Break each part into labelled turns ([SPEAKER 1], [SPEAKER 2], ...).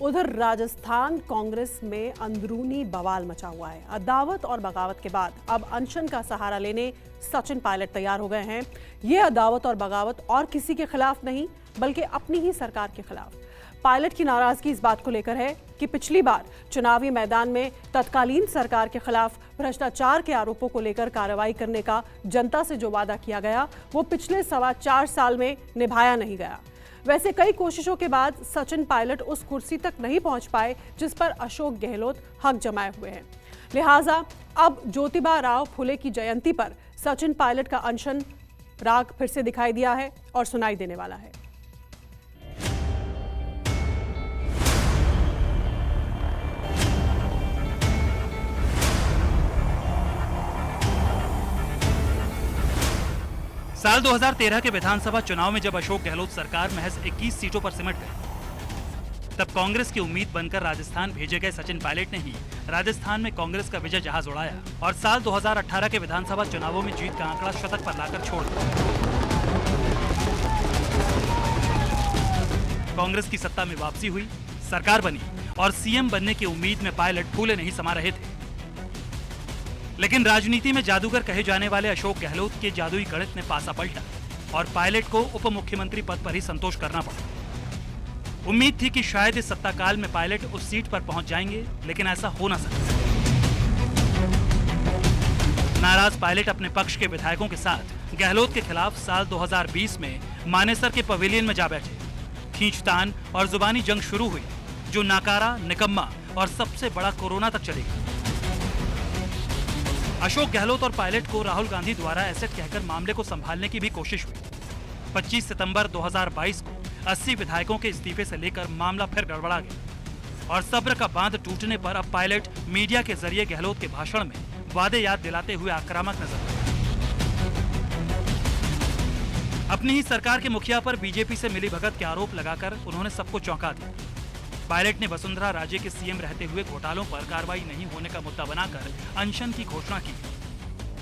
[SPEAKER 1] उधर राजस्थान कांग्रेस में अंदरूनी बवाल मचा हुआ है। अदावत और बगावत के बाद अब अनशन का सहारा लेने सचिन पायलट तैयार हो गए हैं। ये अदावत और बगावत और किसी के खिलाफ नहीं बल्कि अपनी ही सरकार के खिलाफ। पायलट की नाराजगी इस बात को लेकर है कि पिछली बार चुनावी मैदान में तत्कालीन सरकार के खिलाफ भ्रष्टाचार के आरोपों को लेकर कार्रवाई करने का जनता से जो वादा किया गया वो पिछले 4.25 साल में निभाया नहीं गया। वैसे कई कोशिशों के बाद सचिन पायलट उस कुर्सी तक नहीं पहुंच पाए जिस पर अशोक गहलोत हक जमाए हुए हैं। लिहाजा अब ज्योतिबा राव फुले की जयंती पर सचिन पायलट का अनशन राग फिर से दिखाई दिया है और सुनाई देने वाला है।
[SPEAKER 2] साल 2013 के विधानसभा चुनाव में जब अशोक गहलोत सरकार महज 21 सीटों पर सिमट गई, तब कांग्रेस की उम्मीद बनकर राजस्थान भेजे गए सचिन पायलट ने ही राजस्थान में कांग्रेस का विजय जहाज उड़ाया और साल 2018 के विधानसभा चुनावों में जीत का आंकड़ा शतक पर लाकर छोड़ दिया। कांग्रेस की सत्ता में वापसी हुई, सरकार बनी और सीएम बनने की उम्मीद में पायलट फूले नहीं समा रहे थे। लेकिन राजनीति में जादूगर कहे जाने वाले अशोक गहलोत के जादुई गणित ने पासा पलटा और पायलट को उप मुख्यमंत्री पद पर ही संतोष करना पड़ा। उम्मीद थी कि शायद इस सत्ता काल में पायलट उस सीट पर पहुंच जाएंगे, लेकिन ऐसा हो ना सका। नाराज पायलट अपने पक्ष के विधायकों के साथ गहलोत के खिलाफ साल 2020 में मानेसर के पवेलियन में जा बैठे। खींचतान और जुबानी जंग शुरू हुई जो नाकारा, निकम्मा और सबसे बड़ा कोरोना तक चलेगा। अशोक गहलोत और पायलट को राहुल गांधी द्वारा एसेट कहकर मामले को संभालने की भी कोशिश हुई। 25 सितंबर 2022 को 80 विधायकों के इस्तीफे से लेकर मामला फिर गड़बड़ा गया और सब्र का बांध टूटने पर अब पायलट मीडिया के जरिए गहलोत के भाषण में वादे याद दिलाते हुए आक्रामक नजर आए। अपनी ही सरकार के मुखिया पर बीजेपी से मिलीभगत के आरोप लगाकर उन्होंने सबको चौंका दिया। पायलट ने वसुंधरा राजे के सीएम रहते हुए घोटालों पर कार्रवाई नहीं होने का मुद्दा बनाकर अनशन की घोषणा की।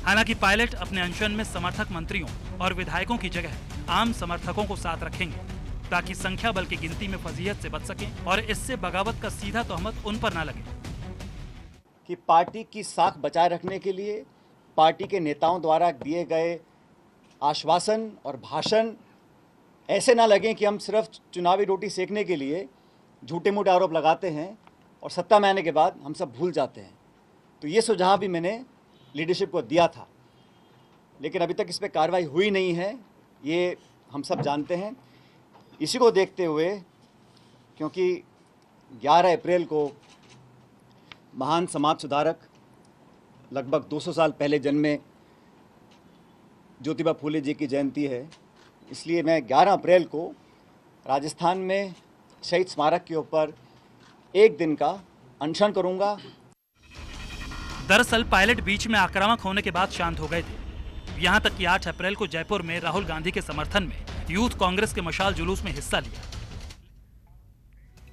[SPEAKER 2] हालांकि पायलट अपने अनशन में समर्थक मंत्रियों और विधायकों की जगह आम समर्थकों को साथ रखेंगे ताकि संख्या बल की गिनती में फजीहत से बच सकें और इससे बगावत का सीधा तोहमत उन पर न लगे।
[SPEAKER 3] कि पार्टी की साख बचाए रखने के लिए पार्टी के नेताओं द्वारा दिए गए आश्वासन और भाषण ऐसे ना लगे कि हम सिर्फ चुनावी रोटी सेकने के लिए झूठे मूठे आरोप लगाते हैं और सत्ता में आने के बाद हम सब भूल जाते हैं। तो ये सुझाव भी मैंने लीडरशिप को दिया था, लेकिन अभी तक इस पर कार्रवाई हुई नहीं है, ये हम सब जानते हैं। इसी को देखते हुए, क्योंकि 11 अप्रैल को महान समाज सुधारक लगभग 200 साल पहले जन्मे ज्योतिबा फूले जी की जयंती है, इसलिए मैं 11 अप्रैल को राजस्थान में शहीद स्मारक के ऊपर एक दिन का अनशन करूंगा।
[SPEAKER 2] दरअसल पायलट बीच में आक्रामक होने के बाद शांत हो गए थे। यहां तक कि 8 अप्रैल को जयपुर में राहुल गांधी के समर्थन में यूथ कांग्रेस के मशाल जुलूस में हिस्सा लिया।